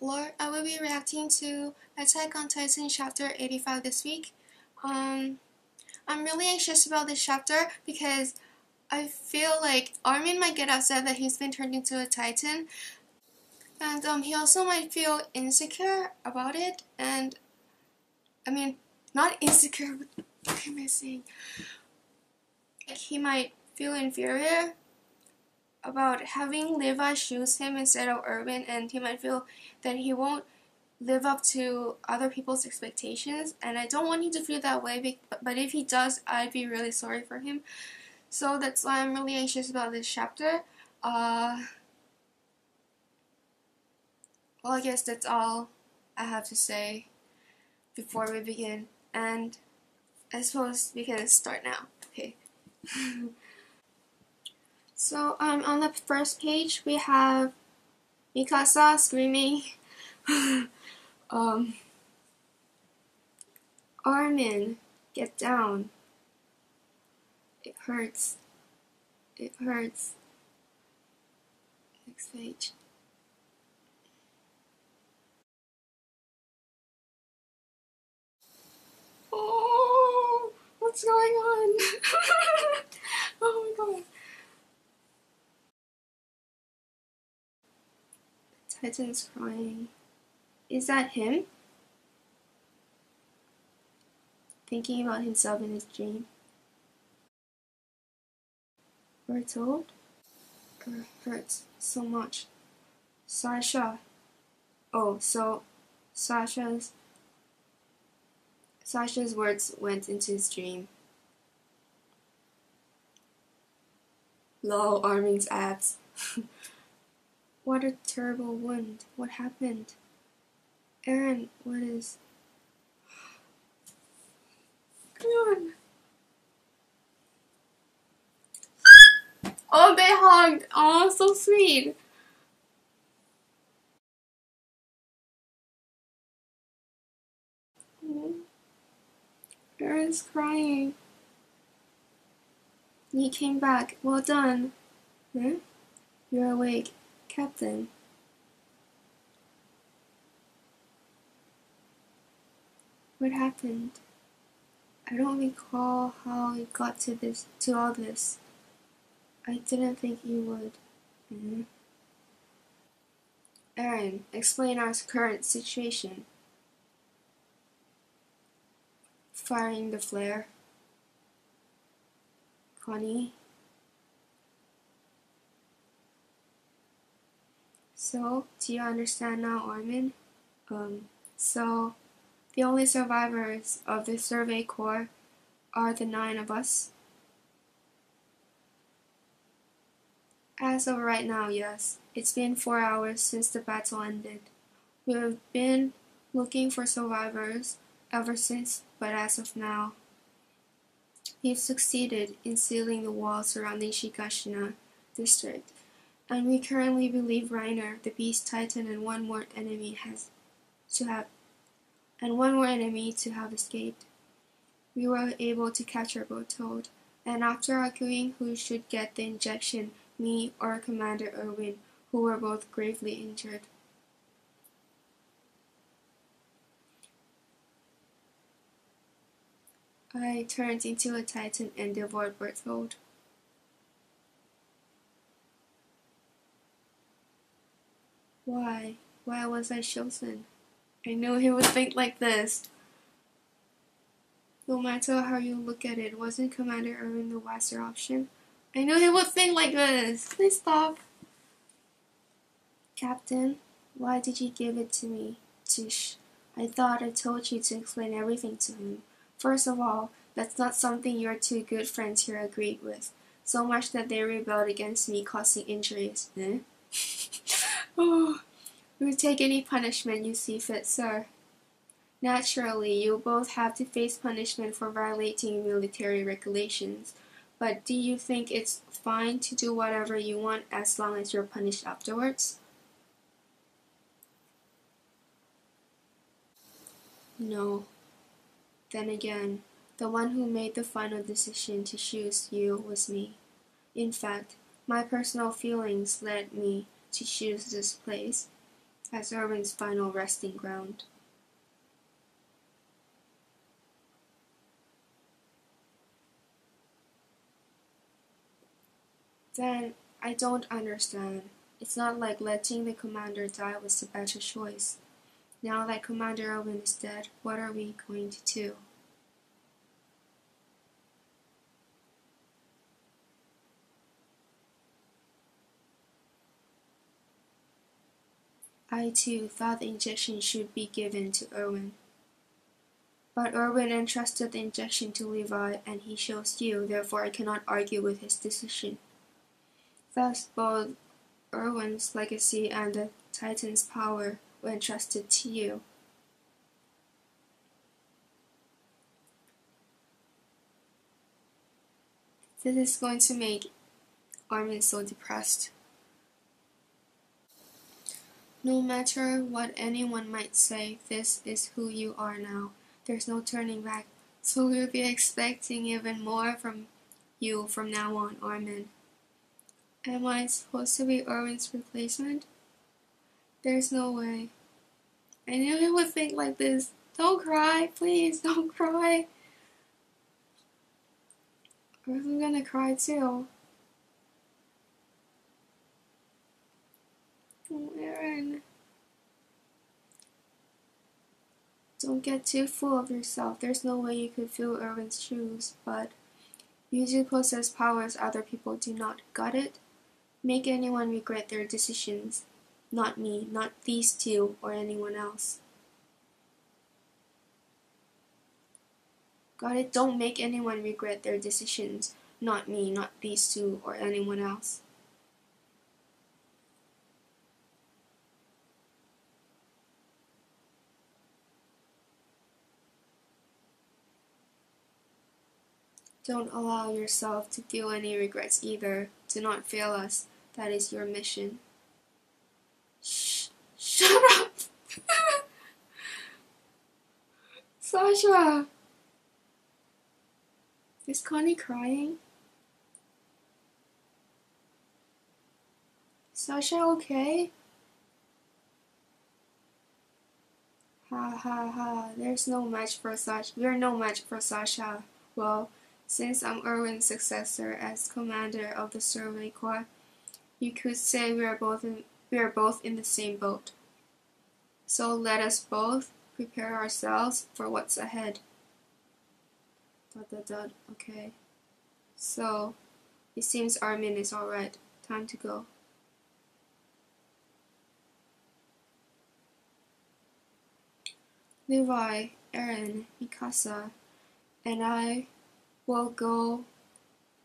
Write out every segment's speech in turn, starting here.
Lord, I will be reacting to Attack on Titan chapter 85 this week. I'm really anxious about this chapter because I feel like Armin might get upset that he's been turned into a Titan, and he also might feel insecure about it. And I mean, not insecure. What am I saying? Like he might feel inferior about having Levi choose him instead of Urban, and he might feel that he won't live up to other people's expectations, and I don't want him to feel that way, but if he does, I'd be really sorry for him. So that's why I'm really anxious about this chapter. Well, I guess that's all I have to say before we begin, and I suppose we can start now. Okay. So on the first page we have Mikasa screaming, Armin, get down. It hurts. It hurts. Next page. Oh, what's going on? Oh my god. Titan's crying. Is that him? Thinking about himself in his dream. We're told? It hurts so much. Sasha. Oh, so Sasha's words went into his dream. Lol, Armin's abs. What a terrible wound. What happened? Eren, what is... Come on. Oh, they hugged. Oh, so sweet. Eren's crying. He came back. Well done. Huh? You're awake, Captain. What happened? I don't recall how it got to all this. I didn't think you would. Eren, explain our current situation. Firing the flare. Connie. So, do you understand now, Armin? So, the only survivors of the Survey Corps are the 9 of us? As of right now, yes. It's been 4 hours since the battle ended. We've been looking for survivors ever since, but as of now, we've succeeded in sealing the wall surrounding Shigashina district, and we currently believe Reiner, the Beast Titan, and one more enemy to have escaped. We were able to catch our boat toad, and after arguing who should get the injection, me or Commander Erwin, who were both gravely injured. I turned into a Titan and devoured Berthold. Why? Why was I chosen? I knew he would think like this. No matter how you look at it, wasn't Commander Erwin the wiser option? I knew he would think like this. Please stop. Captain, why did you give it to me? Tish, I thought I told you to explain everything to him. First of all, that's not something your 2 good friends here agreed with. So much that they rebelled against me, causing injuries. Oh, we'll take any punishment you see fit, sir. Naturally, you'll both have to face punishment for violating military regulations. But do you think it's fine to do whatever you want as long as you're punished afterwards? No. Then again, the one who made the final decision to choose you was me. In fact, my personal feelings led me to choose this place. as Erwin's final resting ground. Then, I don't understand. It's not like letting the commander die was the better choice. Now that Commander Erwin is dead, what are we going to do? I too thought the injection should be given to Erwin. But Erwin entrusted the injection to Levi, and he chose you, therefore I cannot argue with his decision. Thus both Erwin's legacy and the Titan's power were entrusted to you. This is going to make Armin so depressed. No matter what anyone might say, this is who you are now. There's no turning back, so we'll be expecting even more from you from now on, Armin. Am I supposed to be Erwin's replacement? There's no way. I knew he would think like this. Don't cry, please, don't cry. I'm gonna cry too. Oh, Eren. Don't get too full of yourself. There's no way you could fill Erwin's shoes, but you do possess powers other people do not. Got it? Make anyone regret their decisions. Not me, not these two, or anyone else. Got it? Don't make anyone regret their decisions. Not me, not these two, or anyone else. Don't allow yourself to feel any regrets either. Do not fail us. That is your mission. Shh! Shut up! Sasha! Is Connie crying? Sasha okay? Ha ha ha, there's no match for Sasha. We're no match for Sasha. Well, since I'm Erwin's successor as commander of the Survey Corps, you could say we are both in the same boat. So let us both prepare ourselves for what's ahead. ... Okay. So, it seems Armin is alright. Time to go. Levi, Eren, Mikasa, and I will go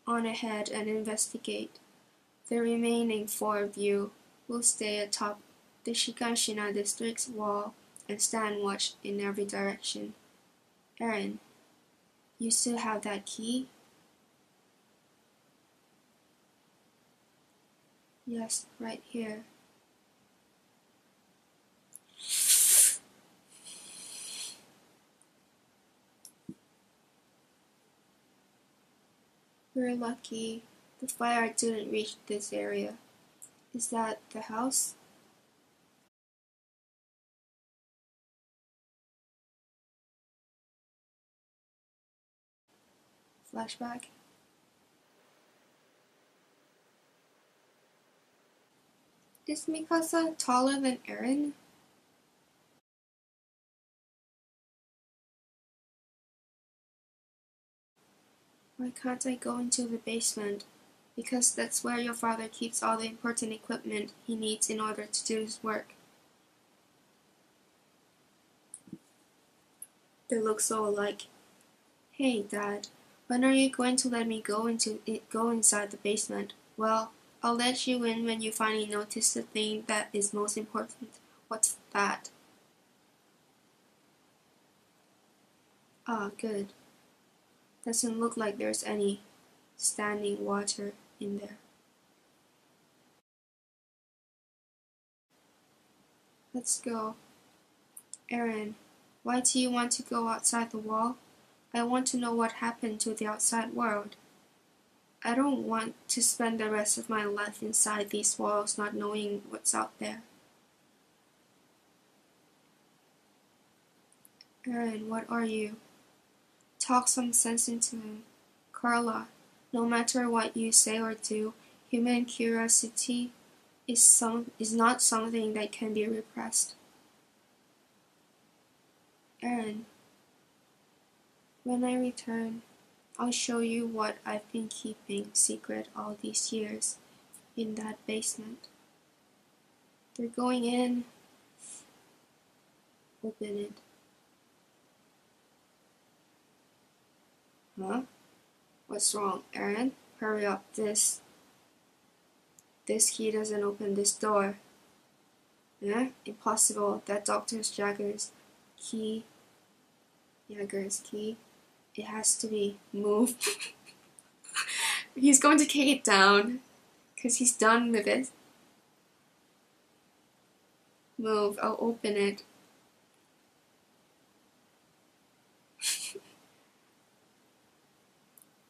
on ahead and investigate. The remaining four of you will stay atop the Shigashina district's wall and stand watch in every direction. Eren, you still have that key? Yes, right here. We're lucky the fire didn't reach this area. Is that the house? Flashback. Is Mikasa taller than Eren? Why can't I go into the basement? Because that's where your father keeps all the important equipment he needs in order to do his work. They look so alike. Hey, Dad, when are you going to let me go inside the basement? Well, I'll let you in when you finally notice the thing that is most important. What's that? Ah, good. Doesn't look like there's any standing water in there. Let's go. Eren, why do you want to go outside the wall? I want to know what happened to the outside world. I don't want to spend the rest of my life inside these walls not knowing what's out there. Aaron, what are you? Talk some sense into him. Carla, no matter what you say or do, human curiosity is not something that can be repressed. Aaron, when I return, I'll show you what I've been keeping secret all these years in that basement. They're going in. Open it. Huh? What's wrong, Aaron? Hurry up, this key doesn't open this door. Yeah? Impossible. That Dr. Jaggers key. It has to be moved. He's going to kick it down. Because he's done with it. Move. I'll open it.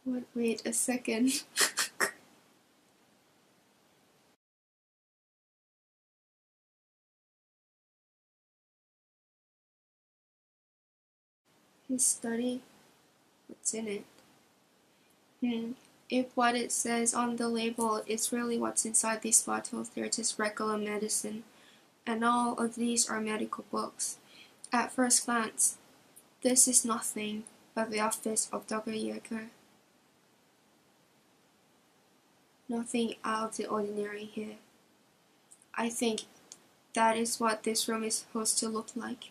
What? Wait a second. His study? What's in it? If what it says on the label is really what's inside these bottles, they're just regular medicine. And all of these are medical books. At first glance, this is nothing but the office of Dr. Yeager. Nothing out of the ordinary here. I think that is what this room is supposed to look like.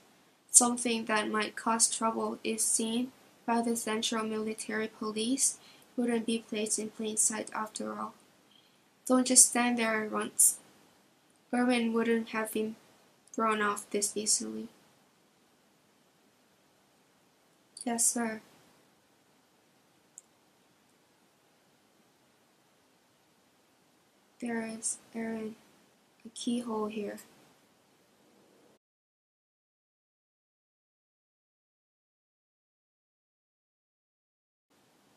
Something that might cause trouble if seen by the Central Military Police wouldn't be placed in plain sight after all. Don't just stand there and runt. Irwin wouldn't have been thrown off this easily. Yes, sir. There is, Aaron, a keyhole here.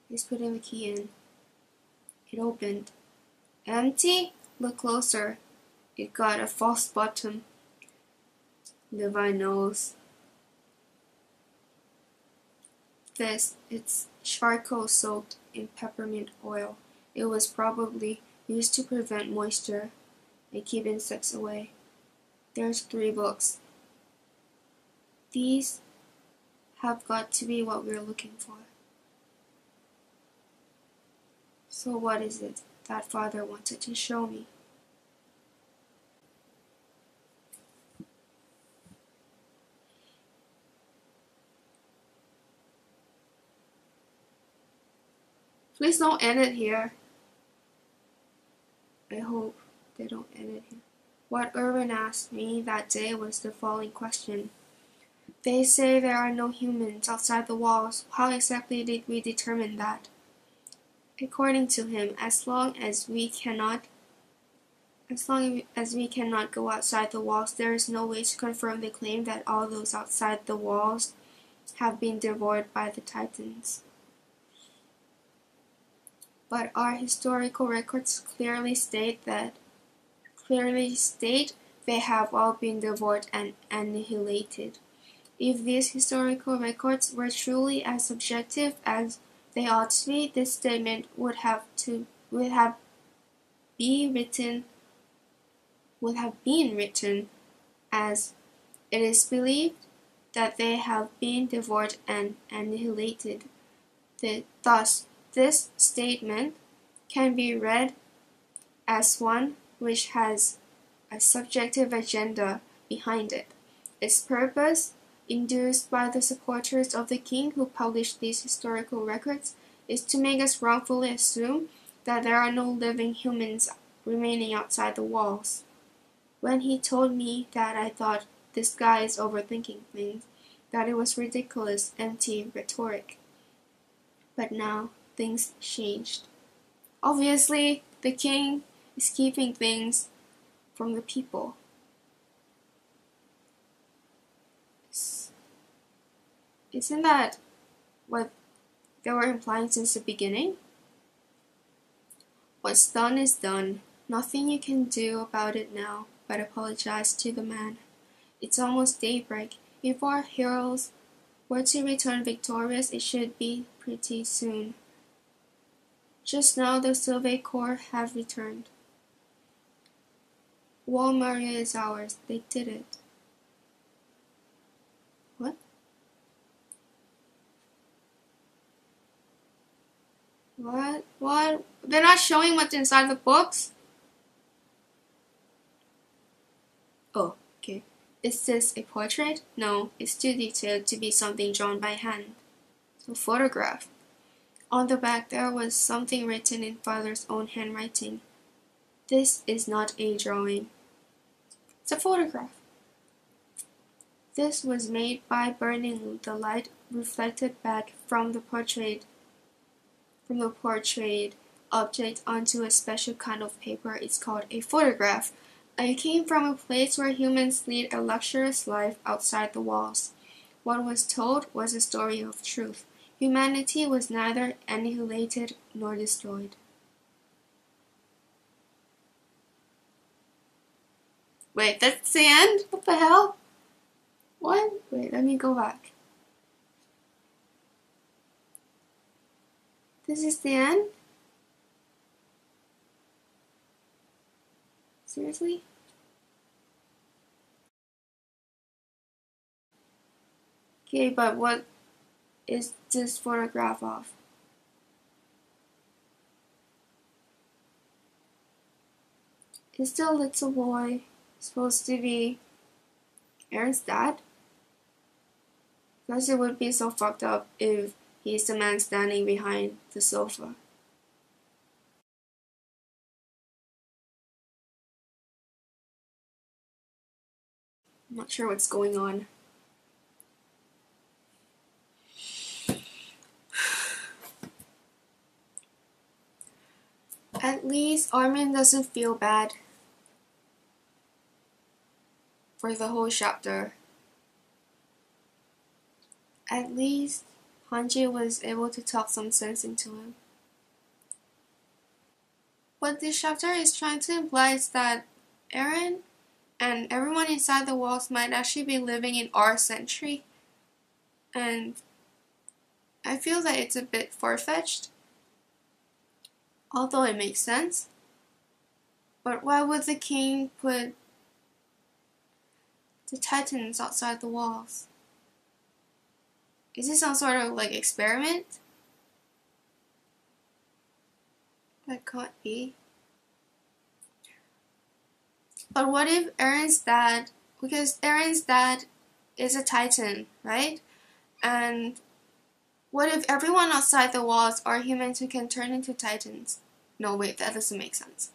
He's putting the key in. It opened. Empty? Look closer. It got a false bottom. Levi knows. It's charcoal soaked in peppermint oil. It was probably used to prevent moisture and keep insects away. There's 3 books. These have got to be what we're looking for. So what is it that father wanted to show me? Please don't end it here. I hope they don't end it here. What Irwin asked me that day was the following question. They say there are no humans outside the walls. How exactly did we determine that? According to him, as long as we cannot go outside the walls, there is no way to confirm the claim that all those outside the walls have been devoured by the Titans. But our historical records clearly state they have all been devoured and annihilated. If these historical records were truly as objective as they ought to be, this statement would have been written as it is believed that they have been devoured and annihilated. Thus, this statement can be read as one which has a subjective agenda behind it. Its purpose, induced by the supporters of the king who published these historical records, is to make us wrongfully assume that there are no living humans remaining outside the walls. When he told me that, I thought, this guy is overthinking things, that it was ridiculous, empty rhetoric. But now, things changed. Obviously, the king is keeping things from the people. Isn't that what they were implying since the beginning? What's done is done. Nothing you can do about it now but apologize to the man. It's almost daybreak. If our heroes were to return victorious, it should be pretty soon. Just now the Survey Corps have returned. Wall Maria is ours. They did it. What? What? What? They're not showing what's inside the books? Oh, okay. Is this a portrait? No, it's too detailed to be something drawn by hand. So photograph. On the back there was something written in father's own handwriting. This is not a drawing. It's a photograph. This was made by burning the light reflected back from the portrayed object onto a special kind of paper. It's called a photograph. I came from a place where humans lead a luxurious life outside the walls. What was told was a story of truth. Humanity was neither annihilated nor destroyed. Wait, that's the end? What the hell? What? Wait, let me go back. This is the end? Seriously? Okay, but what is this photograph of? Is the little boy supposed to be Aaron's dad? Because it would be so fucked up if he's the man standing behind the sofa. I'm not sure what's going on. At least Armin doesn't feel bad for the whole chapter. At least Hanji was able to talk some sense into him. What this chapter is trying to imply is that Eren and everyone inside the walls might actually be living in our century. And I feel that it's a bit far-fetched, although it makes sense. But why would the king put the Titans outside the walls? Is this some sort of like experiment? That can't be. But what if Eren's dad, because Eren's dad is a Titan, right? And what if everyone outside the walls are humans who can turn into Titans? No, wait, that doesn't make sense.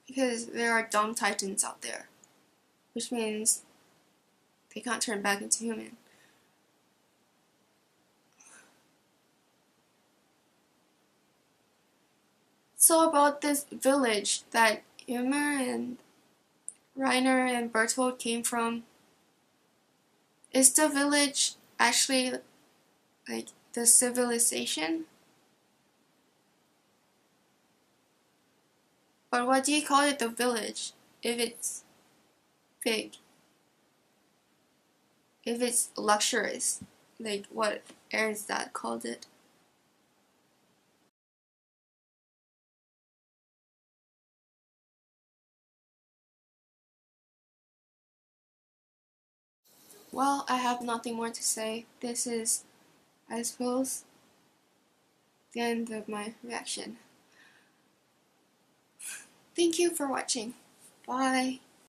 Because there are dumb Titans out there, which means they can't turn back into human. So about this village that Ymir and Reiner and Bertold came from, is the village actually like the civilization? But what do you call it, the village, if it's big? If it's luxurious, like what Eren's dad called it. Well, I have nothing more to say. This is, I suppose, the end of my reaction. Thank you for watching. Bye.